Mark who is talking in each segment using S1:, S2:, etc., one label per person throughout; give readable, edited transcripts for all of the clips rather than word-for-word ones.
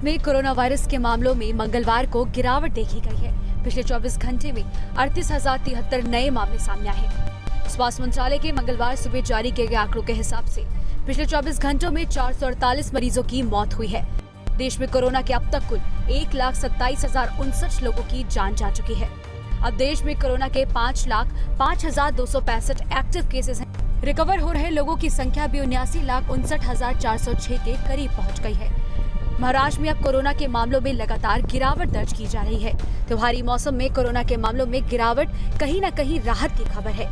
S1: में corona virus के मामलों में मंगलवार को गिरावट देखी गई है। पिछले 24 घंटे में 38,073 नए मामले सामने आए हैं। स्वास्थ्य मंत्रालय के मंगलवार सुबह जारी किए गए आंकड़ों के हिसाब से पिछले 24 घंटों में 448 मरीजों की मौत हुई है। देश में कोरोना के अब तक कुल 1,27,059 लोगों की जान जा चुकी है। अब देश में कोरोना के 5,05,265 एक्टिव केसेस हैं। रिकवर हो रहे लोगों की संख्या भी 79,59,406 के करीब पहुंच गई है। महाराष्ट्र में अब कोरोना के मामलों में लगातार गिरावट दर्ज की जा रही है। त्योहारी मौसम में कोरोना के मामलों में गिरावट कहीं न कहीं राहत की खबर है।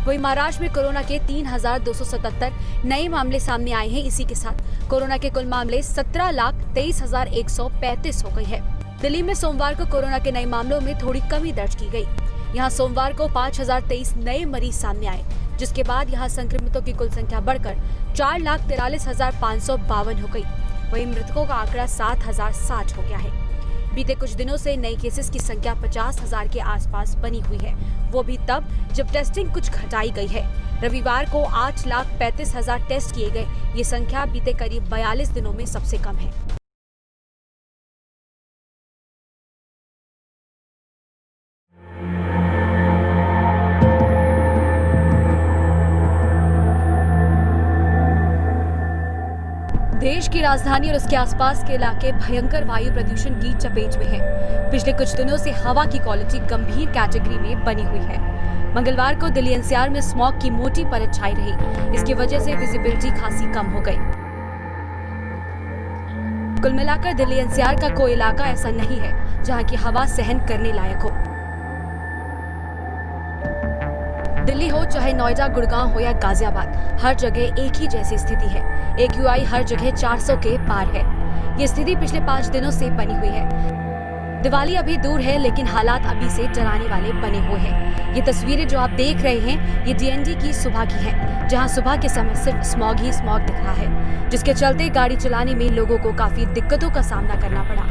S1: वहीं महाराष्ट्र में कोरोना के 3,277 नए मामले सामने आए हैं। इसी के साथ कोरोना के कुल मामले 17,23,135 हो गई है। दिल्ली में सोमवार को कोरोना के नए मामलों में थोड़ी कमी दर्ज की गई। यहां सोमवार को 5,023 नए मरीज सामने आए, जिसके बाद यहां संक्रमितों की कुल संख्या बढ़कर 4,43,552 हो गई। वहीं मृतकों का आंकड़ा 7,060 हो गया है। बीते कुछ दिनों से नए केसेस की संख्या 50,000 के आसपास बनी हुई है, वो भी तब जब टेस्टिंग कुछ घटाई गई है। रविवार को 8,35,000 टेस्ट किए गए। ये संख्या बीते करीब 42 दिनों में सबसे कम है। देश की राजधानी और उसके आसपास के इलाके भयंकर वायु प्रदूषण की चपेट में है। पिछले कुछ दिनों से हवा की क्वालिटी गंभीर कैटेगरी में बनी हुई है। मंगलवार को दिल्ली एनसीआर में स्मॉग की मोटी परत छाई रही। इसकी वजह से विजिबिलिटी खासी कम हो गई। कुल मिलाकर दिल्ली एनसीआर का कोई इलाका ऐसा नहीं है जहां की हवा सहन करने लायक हो। दिल्ली हो चाहे नोएडा, गुड़गांव हो या गाजियाबाद, हर जगह एक ही जैसी स्थिति है। AQI हर जगह 400 के पार है। ये स्थिति पिछले 5 दिनों से बनी हुई है। दिवाली अभी दूर है, लेकिन हालात अभी से डराने वाले बने हुए हैं। ये तस्वीरें जो आप देख रहे हैं, ये DND की सुबह की हैं, जहां सुबह के समय सिर्फ स्मॉग ही स्मॉग दिख रहा है, जिसके चलते गाड़ी चलाने में लोगों को काफी दिक्कतों का सामना करना पड़ा।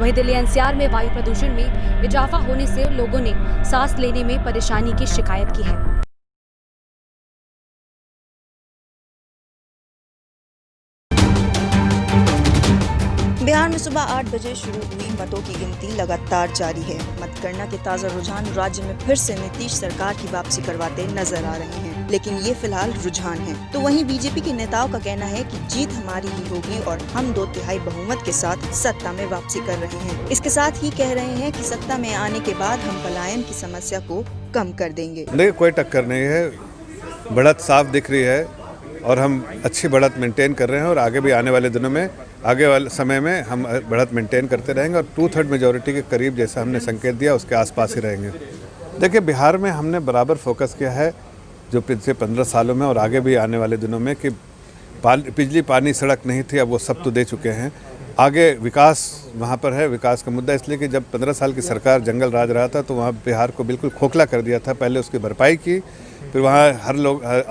S1: वहीं दिल्ली NCR में वायु प्रदूषण में इजाफा होने से लोगों ने सांस लेने में परेशानी की शिकायत की है।
S2: बिहार में सुबह 8 बजे शुरू हुई मतों की गिनती लगातार जारी है। मतगणना के ताजा रुझान राज्य में फिर से नीतीश सरकार की वापसी करवाते नजर आ रहे हैं, लेकिन ये फिलहाल रुझान है। तो वहीं बीजेपी के नेताओं का कहना है कि जीत हमारी ही होगी और हम 2/3 बहुमत के साथ सत्ता में वापसी कर रहे हैं। इसके साथ ही कह रहे हैं कि सत्ता में आने के बाद हम पलायन की समस्या को कम कर देंगे।
S3: देखिए, कोई टक्कर नहीं है, बढ़त साफ दिख रही है और हम अच्छी बढ़त मेंटेन कर रहे हैं और आगे भी आने वाले दिनों में, आगे वाले समय में हम बढ़त मेंटेन करते रहेंगे और 2/3 मेजॉरिटी के करीब जैसा हमने संकेत दिया उसके आसपास ही रहेंगे। देखिए, बिहार में हमने बराबर फोकस किया है जो पिछले 15 सालों में और आगे भी आने वाले दिनों में कि बिजली, पानी, सड़क नहीं थी, अब वो सब तो दे चुके हैं। आगे विकास वहाँ पर है, विकास का मुद्दा इसलिए कि जब 15 साल की सरकार जंगल राज रहा था तो वहाँ बिहार को बिल्कुल खोखला कर दिया था। पहले उसकी भरपाई की, फिर वहाँ हर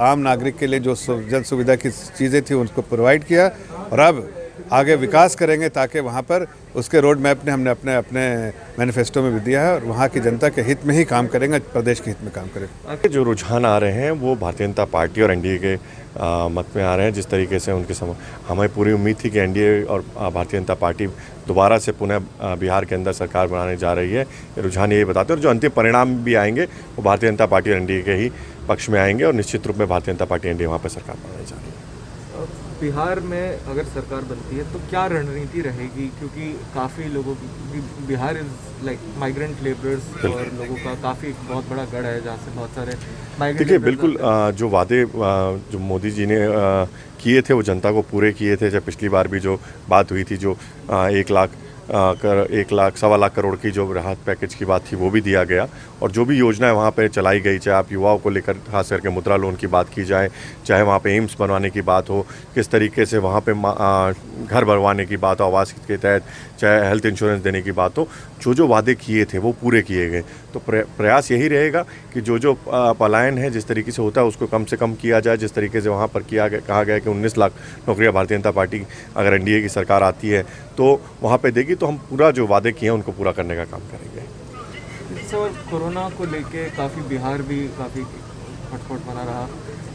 S3: आम नागरिक के लिए जो जन सुविधा की चीज़ें थी उनको प्रोवाइड किया और अब आगे विकास करेंगे ताकि वहाँ पर उसके रोड मैप ने हमने अपने मैनिफेस्टो में भी दिया है और वहाँ की जनता के हित में ही काम करेंगे, प्रदेश के हित में काम करेंगे।
S4: आगे जो रुझान आ रहे हैं वो भारतीय जनता पार्टी और NDA के मत में आ रहे हैं। जिस तरीके से उनके हमें पूरी उम्मीद थी कि NDA और भारतीय जनता पार्टी दोबारा से पुनः बिहार के अंदर सरकार बनाने जा रही है। ये रुझान यही बताते हैं और जो अंतिम परिणाम भी आएंगे वो भारतीय जनता पार्टी और NDA के ही पक्ष में आएंगे और निश्चित रूप में भारतीय जनता पार्टी NDA वहाँ पर सरकार बनाने जा रही है।
S5: बिहार में अगर सरकार बनती है तो क्या रणनीति रहेगी, क्योंकि काफ़ी लोगों की Bihar is like migrant labourers और लोगों का काफ़ी बहुत बड़ा गढ़ है जहाँ से बहुत सारे माइग्रेंट। देखिए,
S4: बिल्कुल जो वादे जो मोदी जी ने किए थे वो जनता को पूरे किए थे। जब पिछली बार भी जो बात हुई थी, जो 1 लाख 1.25 लाख करोड़ की जो राहत पैकेज की बात थी वो भी दिया गया और जो भी योजनाएं वहाँ पे चलाई गई, चाहे आप युवाओं को लेकर खास करके मुद्रा लोन की बात की जाए, चाहे वहाँ पे एम्स बनवाने की बात हो, किस तरीके से वहाँ पे घर बनवाने की बात हो आवास के तहत, चाहे हेल्थ इंश्योरेंस देने की बात हो, जो वादे किए थे वो पूरे किए गए। तो प्रयास यही रहेगा कि जो पलायन है जिस तरीके से होता है उसको कम से कम किया जाए। जिस तरीके से वहाँ पर कहा गया कि 19 लाख नौकरियाँ भारतीय जनता पार्टी अगर NDA की सरकार आती है तो वहाँ पे देगी, तो हम पूरा जो वादे किए हैं उनको पूरा करने का काम करेंगे।
S5: सर, कोरोना को लेके काफ़ी बिहार भी काफ़ी हॉटस्पॉट बना रहा।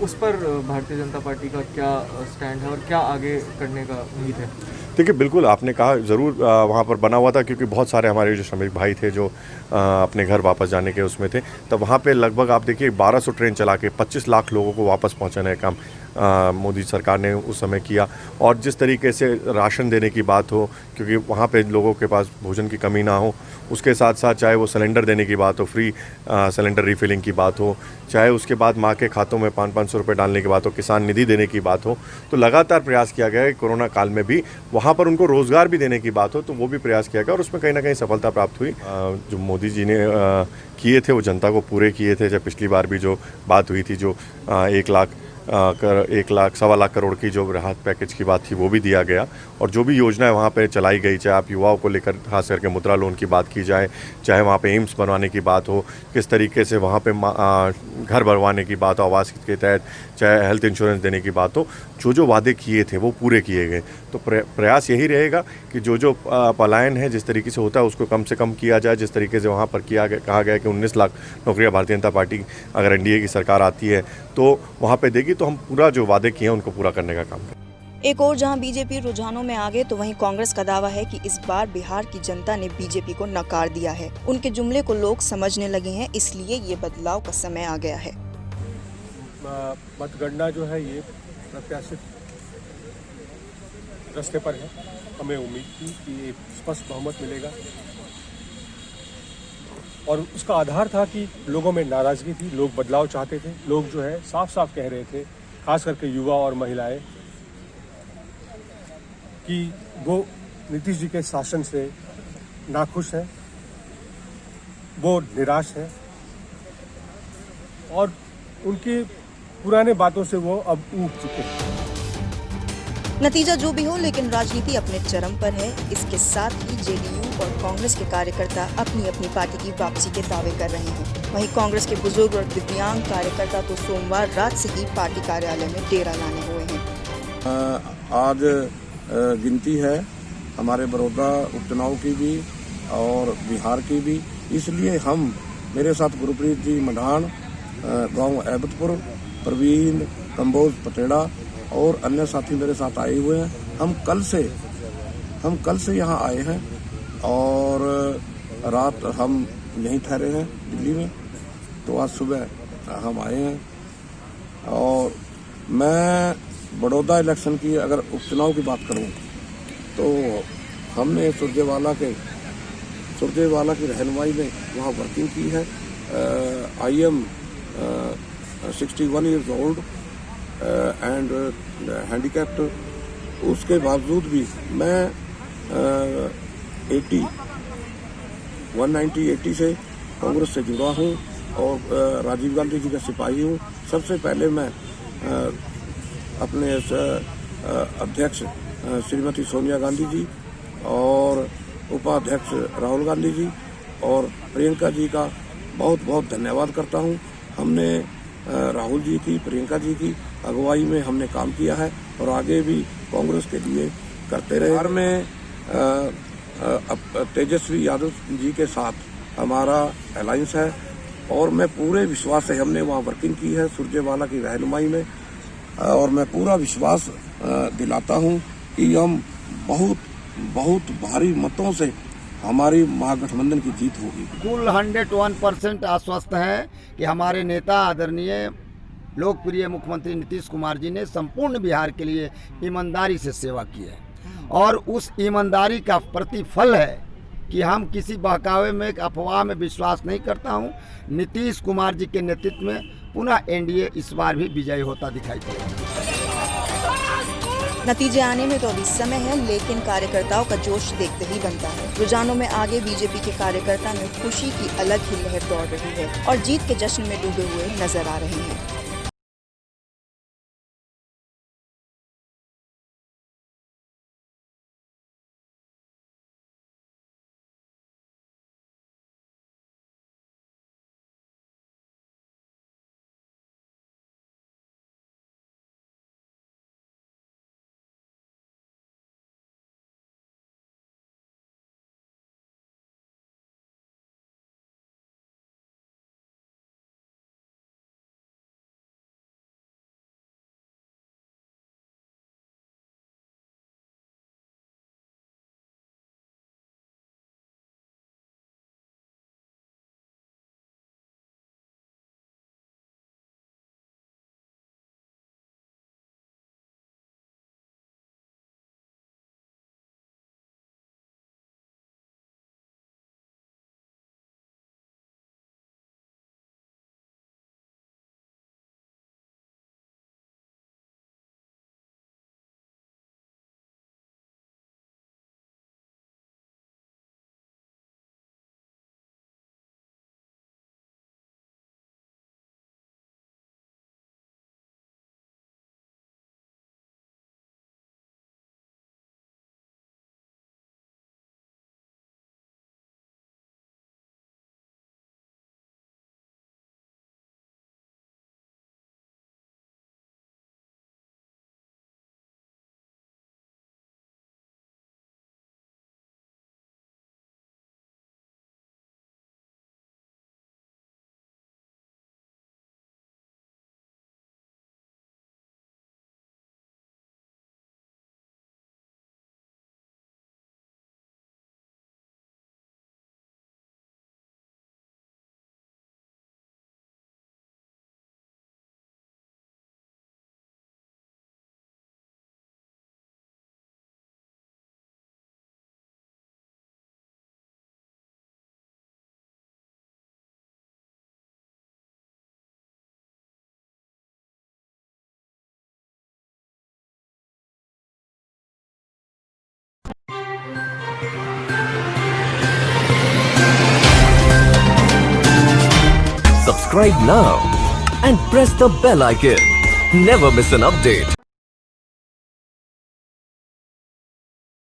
S5: उस पर भारतीय जनता पार्टी का क्या स्टैंड है और क्या आगे करने का उम्मीद है?
S4: देखिए, बिल्कुल आपने कहा ज़रूर वहाँ पर बना हुआ था, क्योंकि बहुत सारे हमारे जो श्रमिक भाई थे जो अपने घर वापस जाने के उसमें थे, तब वहाँ पे लगभग आप देखिए 1200 ट्रेन चला के 25 लाख लोगों को वापस पहुँचाने का काम मोदी सरकार ने उस समय किया। और जिस तरीके से राशन देने की बात हो, क्योंकि वहाँ पे लोगों के पास भोजन की कमी ना हो, उसके साथ साथ चाहे वो सिलेंडर देने की बात हो, फ्री सिलेंडर रिफिलिंग की बात हो, चाहे उसके बाद माँ के खातों में 500-500 रुपये डालने की बात हो, किसान निधि देने की बात हो, तो लगातार प्रयास किया गया है कि कोरोना काल में भी वहाँ पर उनको रोज़गार भी देने की बात हो, तो वो भी प्रयास किया गया और उसमें कहीं ना कहीं सफलता प्राप्त हुई। जो मोदी जी ने किए थे वो जनता को पूरे किए थे। जब पिछली बार भी जो बात हुई थी, जो 1 लाख 1 लाख 1.25 लाख करोड़ की जो राहत पैकेज की बात थी वो भी दिया गया। और जो भी योजनाएं वहाँ पे चलाई गई, चाहे आप युवाओं को लेकर खास करके मुद्रा लोन की बात की जाए, चाहे वहाँ पे एम्स बनवाने की बात हो, किस तरीके से वहाँ पे घर बनवाने की बात हो आवास के तहत, चाहे हेल्थ इंश्योरेंस देने की बात हो, जो वादे किए थे वो पूरे किए गए। तो प्रयास यही रहेगा कि जो पलायन है जिस तरीके से होता है उसको कम से कम किया जाए। जिस तरीके से वहाँ पर कहा गया कि 19 लाख नौकरियाँ भारतीय जनता पार्टी अगर एनडीए की सरकार आती है तो वहाँ पे देगी, तो हम पूरा जो वादे किए हैं उनको पूरा करने का काम करें।
S2: एक और जहां बीजेपी रुझानों में आगे, तो वहीं कांग्रेस का दावा है कि इस बार बिहार की जनता ने बीजेपी को नकार दिया है। उनके जुमले को लोग समझने लगे हैं, इसलिए ये बदलाव का समय आ गया है।
S6: मतगणना जो है ये प्रत्याशित रास्ते पर है। हमें उम्मीद थी कि एक स्पष्ट बहुमत मिलेगा और उसका आधार था कि लोगों में नाराजगी थी, लोग बदलाव चाहते थे। लोग जो है साफ साफ कह रहे थे, खास करके युवा और महिलाएं, कि वो नीतीश जी के शासन से नाखुश हैं, वो निराश हैं और उनकी पुराने बातों से वो अब ऊब चुके हैं।
S2: नतीजा जो भी हो, लेकिन राजनीति अपने चरम पर है। इसके साथ ही जेडीयू और कांग्रेस के कार्यकर्ता अपनी अपनी पार्टी की वापसी के दावे कर रहे हैं। वहीं कांग्रेस के बुजुर्ग और दिव्यांग कार्यकर्ता तो सोमवार रात से ही पार्टी कार्यालय में डेरा लाने हुए हैं।
S7: आज गिनती है हमारे बड़ौदा उपचुनाव की भी और बिहार की भी, इसलिए हम मेरे साथ गुरप्रीत जी मढ़ान, गांव ऐबतपुर, प्रवीण कंबोज पटेड़ा और अन्य साथी मेरे साथ आए हुए हैं। हम कल से यहाँ आए हैं और रात हम यहीं ठहरे हैं दिल्ली में, तो आज सुबह हम आए हैं। और मैं बड़ौदा इलेक्शन की अगर उपचुनाव की बात करूं तो हमने सुरजेवाला की रहनुमाई में वहाँ वर्किंग की है। I am 61 years old and handicapped. उसके बावजूद भी मैं 190-80 से कांग्रेस से जुड़ा हूँ और राजीव गांधी जी का सिपाही हूँ। सबसे पहले मैं अपने अध्यक्ष श्रीमती सोनिया गांधी जी और उपाध्यक्ष राहुल गांधी जी और प्रियंका जी का बहुत बहुत धन्यवाद करता हूँ। हमने राहुल जी की, प्रियंका जी की अगुवाई में हमने काम किया है और आगे भी कांग्रेस के लिए करते रहे। बिहार में तेजस्वी यादव जी के साथ हमारा अलायंस है और मैं पूरे विश्वास से, हमने वहाँ वर्किंग की है सुरजेवाला की रहनुमाई में, और मैं पूरा विश्वास दिलाता हूँ कि हम बहुत भारी मतों से हमारी महागठबंधन की जीत होगी।
S8: कुल 101% आश्वस्त है कि हमारे नेता आदरणीय लोकप्रिय मुख्यमंत्री नीतीश कुमार जी ने संपूर्ण बिहार के लिए ईमानदारी से सेवा की है और उस ईमानदारी का प्रतिफल है कि हम किसी बहकावे में, अफवाह में विश्वास नहीं करता हूं। नीतीश कुमार जी के नेतृत्व में पुनः एनडीए इस बार भी विजयी होता दिखाई देगा।
S2: नतीजे आने में तो अभी समय है, लेकिन कार्यकर्ताओं का जोश देखते ही बनता है। रुझानों में आगे बीजेपी के कार्यकर्ता में खुशी की अलग ही लहर दौड़ रही है और जीत के जश्न में डूबे हुए नजर आ रहे हैं।
S9: subscribe now and press the bell icon. Never miss an update.